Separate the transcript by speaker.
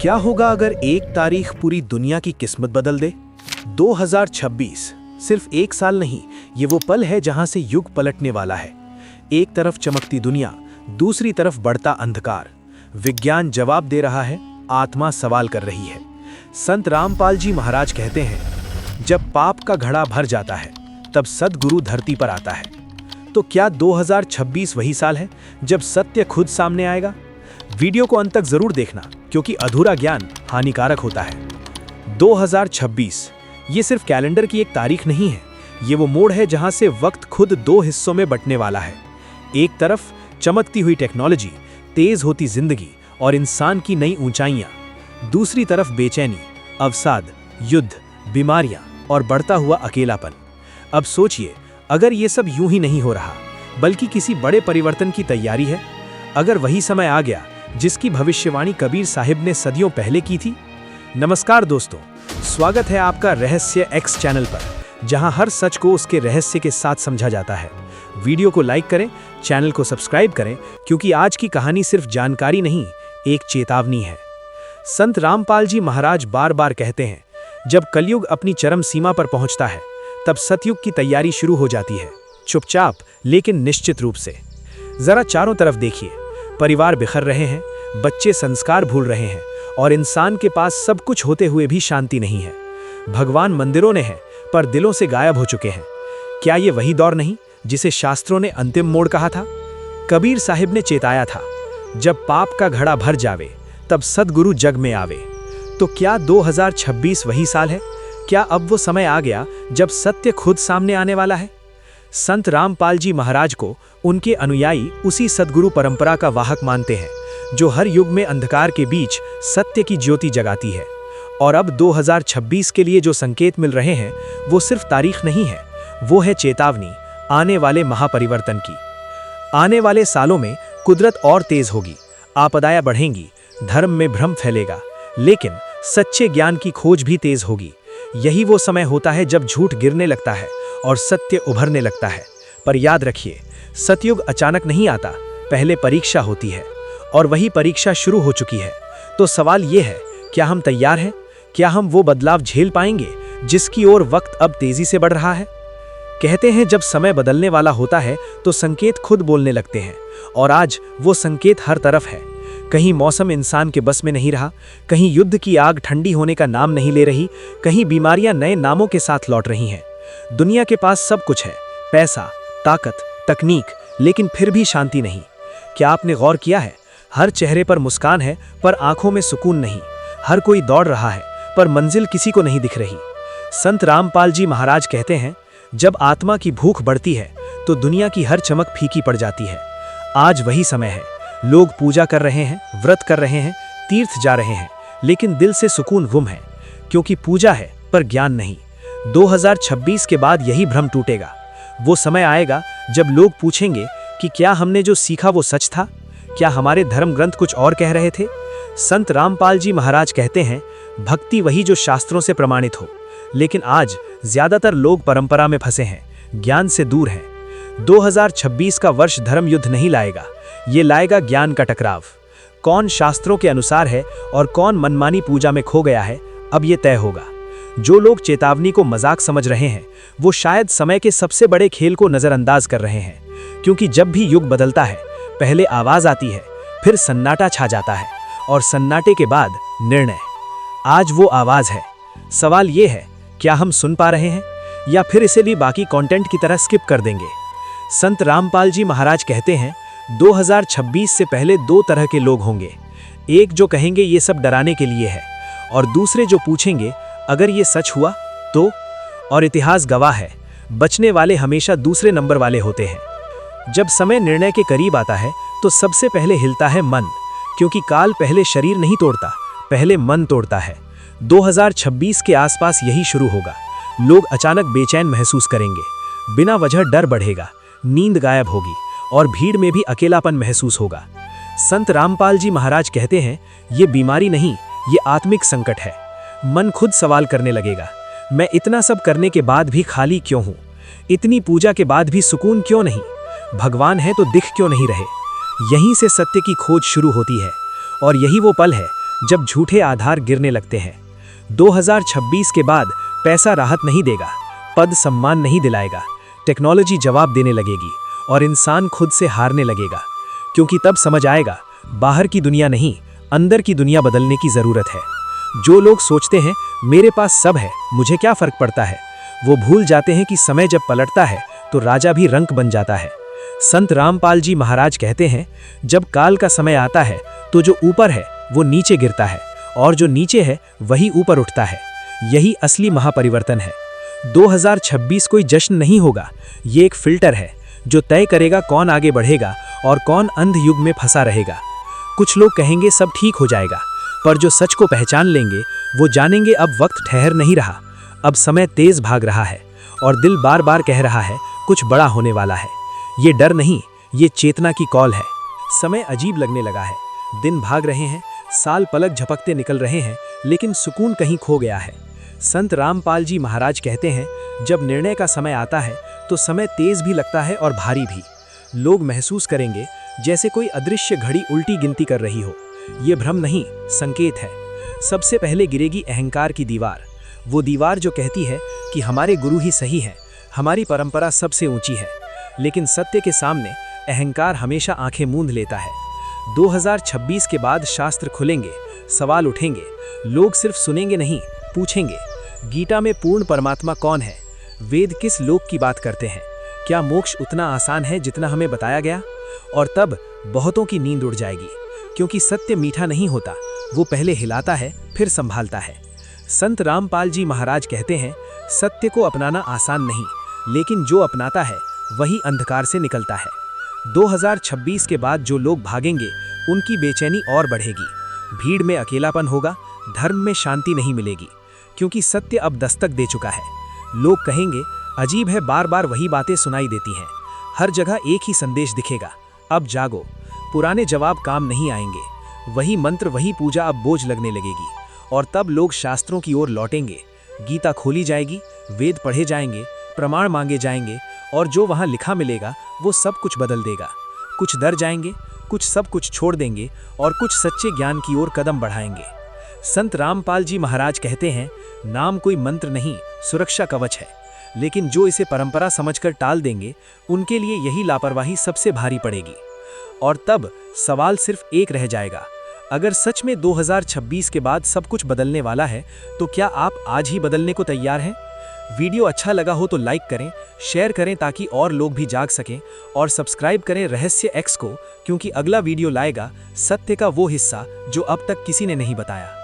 Speaker 1: क्या होगा अगर एक तारीख पूरी दुनिया की किस्मत बदल दे? 2026 सिर्फ एक साल नहीं, ये वो पल है जहां से युग पलटने वाला है। एक तरफ चमकती दुनिया, दूसरी तरफ बढ़ता अंधकार। विज्ञान जवाब दे रहा है, आत्मा सवाल कर रही है। संत रामपाल जी महाराज कहते हैं, जब पाप का घड़ा भर जाता है तब सद्गुरु धरती पर आता है। तो क्या 2026 वही साल है जब सत्य खुद सामने आएगा? वीडियो को अंत तक जरूर देखना, क्योंकि अधूरा ज्ञान हानिकारक होता है। 2026 ये सिर्फ कैलेंडर की एक तारीख नहीं है, ये वो मोड़ है जहां से वक्त खुद दो हिस्सों में बंटने वाला है। एक तरफ चमकती हुई टेक्नोलॉजी, तेज होती जिंदगी और इंसान की नई ऊंचाइयां, दूसरी तरफ बेचैनी, अवसाद, युद्ध, बीमारियां और बढ़ता हुआ अकेलापन। अब सोचिए, अगर ये सब यूं ही नहीं हो रहा, बल्कि किसी बड़े परिवर्तन की तैयारी है, अगर वही समय आ गया जिसकी भविष्यवाणी कबीर साहिब ने सदियों पहले की थी। नमस्कार दोस्तों, स्वागत है आपका रहस्य एक्स चैनल पर, जहां हर सच को उसके रहस्य के साथ समझा जाता है। वीडियो को लाइक करें, चैनल को सब्सक्राइब करें, क्योंकि आज की कहानी सिर्फ जानकारी नहीं, एक चेतावनी है। संत रामपाल जी महाराज बार बार कहते हैं, जब कलयुग अपनी चरम सीमा पर पहुंचता है तब सतयुग की तैयारी शुरू हो जाती है। चुपचाप लेकिन निश्चित रूप से। जरा चारों तरफ देखिए, परिवार बिखर रहे हैं, बच्चे संस्कार भूल रहे हैं और इंसान के पास सब कुछ होते हुए भी शांति नहीं है। भगवान मंदिरों ने हैं, पर दिलों से गायब हो चुके हैं। क्या ये वही दौर नहीं जिसे शास्त्रों ने अंतिम मोड़ कहा था? कबीर साहिब ने चेताया था, जब पाप का घड़ा भर जावे तब सद्गुरु जग में आवे। तो क्या 2026 वही साल है? क्या अब वो समय आ गया जब सत्य खुद सामने आने वाला है? संत रामपाल जी महाराज को उनके अनुयायी उसी सद्गुरु परंपरा का वाहक मानते हैं, जो हर युग में अंधकार के बीच सत्य की ज्योति जगाती है। और अब 2026 के लिए जो संकेत मिल रहे हैं, वो सिर्फ तारीख नहीं है, वो है चेतावनी आने वाले महापरिवर्तन की। आने वाले सालों में कुदरत और तेज होगी, आपदाएं बढ़ेंगी, धर्म में भ्रम फैलेगा, लेकिन सच्चे ज्ञान की खोज भी तेज होगी। यही वो समय होता है जब झूठ गिरने लगता है और सत्य उभरने लगता है। पर याद रखिए, सतयुग अचानक नहीं आता, पहले परीक्षा होती है, और वही परीक्षा शुरू हो चुकी है। तो सवाल ये है, क्या हम तैयार हैं? क्या हम वो बदलाव झेल पाएंगे जिसकी ओर वक्त अब तेजी से बढ़ रहा है? कहते हैं, जब समय बदलने वाला होता है तो संकेत खुद बोलने लगते हैं, और आज वो संकेत हर तरफ है। कहीं मौसम इंसान के बस में नहीं रहा, कहीं युद्ध की आग ठंडी होने का नाम नहीं ले रही, कहीं बीमारियां नए नामों के साथ लौट रही हैं। दुनिया के पास सब कुछ है, पैसा, ताकत, तकनीक, लेकिन फिर भी शांति नहीं। क्या आपने गौर किया है, हर चेहरे पर मुस्कान है पर आंखों में सुकून नहीं। हर कोई दौड़ रहा है पर मंजिल किसी को नहीं दिख रही। संत रामपाल जी महाराज कहते हैं, जब आत्मा की भूख बढ़ती है तो दुनिया की हर चमक फीकी पड़ जाती है। आज वही समय है, लोग पूजा कर रहे हैं, व्रत कर रहे हैं, तीर्थ जा रहे हैं, लेकिन दिल से सुकून गुम है, क्योंकि पूजा है पर ज्ञान नहीं। 2026 के बाद यही भ्रम टूटेगा। वो समय आएगा जब लोग पूछेंगे कि क्या हमने जो सीखा वो सच था? क्या हमारे धर्म ग्रंथ कुछ और कह रहे थे? संत रामपाल जी महाराज कहते हैं, भक्ति वही जो शास्त्रों से प्रमाणित हो, लेकिन आज ज्यादातर लोग परंपरा में फंसे हैं, ज्ञान से दूर हैं। 2026 का वर्ष धर्म युद्ध नहीं लाएगा, ये लाएगा ज्ञान का टकराव। कौन शास्त्रों के अनुसार है और कौन मनमानी पूजा में खो गया है, अब ये तय होगा। जो लोग चेतावनी को मजाक समझ रहे हैं, वो शायद समय के सबसे बड़े खेल को नजरअंदाज कर रहे हैं, क्योंकि जब भी युग बदलता है, पहले आवाज आती है, फिर सन्नाटा छा जाता है, और सन्नाटे के बाद निर्णय। आज वो आवाज है। सवाल ये है, क्या हम सुन पा रहे हैं, या फिर इसे भी बाकी कंटेंट की तरह स्किप कर देंगे? संत रामपाल जी महाराज कहते हैं, 2026 से पहले दो तरह के लोग होंगे। एक जो कहेंगे ये सब डराने के लिए है, और दूसरे जो पूछेंगे, अगर ये सच हुआ तो? और इतिहास गवाह है, बचने वाले हमेशा दूसरे नंबर वाले होते हैं। जब समय निर्णय के करीब आता है तो सबसे पहले हिलता है मन, क्योंकि काल पहले शरीर नहीं तोड़ता, पहले मन तोड़ता है। 2026 के आसपास यही शुरू होगा। लोग अचानक बेचैन महसूस करेंगे, बिना वजह डर बढ़ेगा, नींद गायब होगी, और भीड़ में भी अकेलापन महसूस होगा। संत रामपाल जी महाराज कहते हैं, ये बीमारी नहीं, ये आत्मिक संकट है। मन खुद सवाल करने लगेगा, मैं इतना सब करने के बाद भी खाली क्यों हूँ? इतनी पूजा के बाद भी सुकून क्यों नहीं? भगवान है तो दिख क्यों नहीं रहे? यहीं से सत्य की खोज शुरू होती है, और यही वो पल है जब झूठे आधार गिरने लगते हैं। 2026 के बाद पैसा राहत नहीं देगा, पद सम्मान नहीं दिलाएगा, टेक्नोलॉजी जवाब देने लगेगी और इंसान खुद से हारने लगेगा। क्योंकि तब समझ आएगा, बाहर की दुनिया नहीं, अंदर की दुनिया बदलने की जरूरत है। जो लोग सोचते हैं मेरे पास सब है, मुझे क्या फर्क पड़ता है, वो भूल जाते हैं कि समय जब पलटता है तो राजा भी रंक बन जाता है। संत रामपाल जी महाराज कहते हैं, जब काल का समय आता है तो जो ऊपर है वो नीचे गिरता है और जो नीचे है वही ऊपर उठता है। यही असली महापरिवर्तन है। 2026 कोई जश्न नहीं होगा, ये एक फिल्टर है जो तय करेगा कौन आगे बढ़ेगा और कौन अंध युग में फंसा रहेगा। कुछ लोग कहेंगे सब ठीक हो जाएगा, पर जो सच को पहचान लेंगे वो जानेंगे अब वक्त ठहर नहीं रहा, अब समय तेज भाग रहा है और दिल बार बार कह रहा है कुछ बड़ा होने वाला है। ये डर नहीं, ये चेतना की कॉल है। समय अजीब लगने लगा है, दिन भाग रहे हैं, साल पलक झपकते निकल रहे हैं, लेकिन सुकून कहीं खो गया है। संत रामपाल जी महाराज कहते हैं, जब निर्णय का समय आता है तो समय तेज भी लगता है और भारी भी। लोग महसूस करेंगे जैसे कोई अदृश्य घड़ी उल्टी गिनती कर रही हो। ये भ्रम नहीं, संकेत है। सबसे पहले गिरेगी अहंकार की दीवार, वो दीवार जो कहती है कि हमारे गुरु ही सही है, हमारी परंपरा सबसे ऊंची है। लेकिन सत्य के सामने अहंकार हमेशा आंखें मूंद लेता है। 2026 के बाद शास्त्र खुलेंगे, सवाल उठेंगे, लोग सिर्फ सुनेंगे नहीं, पूछेंगे। गीता में पूर्ण परमात्मा कौन है? वेद किस लोक की बात करते हैं? क्या मोक्ष उतना आसान है जितना हमें बताया गया? और तब बहुतों की नींद उड़ जाएगी, क्योंकि सत्य मीठा नहीं होता, वो पहले हिलाता है फिर संभालता है। संत रामपाल जी महाराज कहते हैं, सत्य को अपनाना आसान नहीं, लेकिन जो अपनाता है वही अंधकार से निकलता है। 2026 के बाद जो लोग भागेंगे उनकी बेचैनी और बढ़ेगी। भीड़ में अकेलापन होगा, धर्म में शांति नहीं मिलेगी, क्योंकि सत्य अब दस्तक दे चुका है। लोग कहेंगे, अजीब है, बार बार वही बातें सुनाई देती हैं, हर जगह एक ही संदेश दिखेगा, अब जागो। पुराने जवाब काम नहीं आएंगे, वही मंत्र वही पूजा अब बोझ लगने लगेगी। और तब लोग शास्त्रों की ओर लौटेंगे, गीता खोली जाएगी, वेद पढ़े जाएंगे, प्रमाण मांगे जाएंगे, और जो वहाँ लिखा मिलेगा वो सब कुछ बदल देगा। कुछ डर जाएंगे, कुछ सब कुछ छोड़ देंगे और कुछ सच्चे ज्ञान की ओर कदम बढ़ाएंगे। संत रामपाल जी महाराज कहते हैं, नाम कोई मंत्र नहीं, सुरक्षा कवच है, लेकिन जो इसे परंपरा समझकर टाल देंगे उनके लिए यही लापरवाही सबसे भारी पड़ेगी। और तब सवाल सिर्फ एक रह जाएगा, अगर सच में 2026 के बाद सब कुछ बदलने वाला है तो क्या आप आज ही बदलने को तैयार हैं? वीडियो अच्छा लगा हो तो लाइक करें, शेयर करें ताकि और लोग भी जाग सकें, और सब्सक्राइब करें रहस्य एक्स को, क्योंकि अगला वीडियो लाएगा सत्य का वो हिस्सा जो अब तक किसी ने नहीं बताया।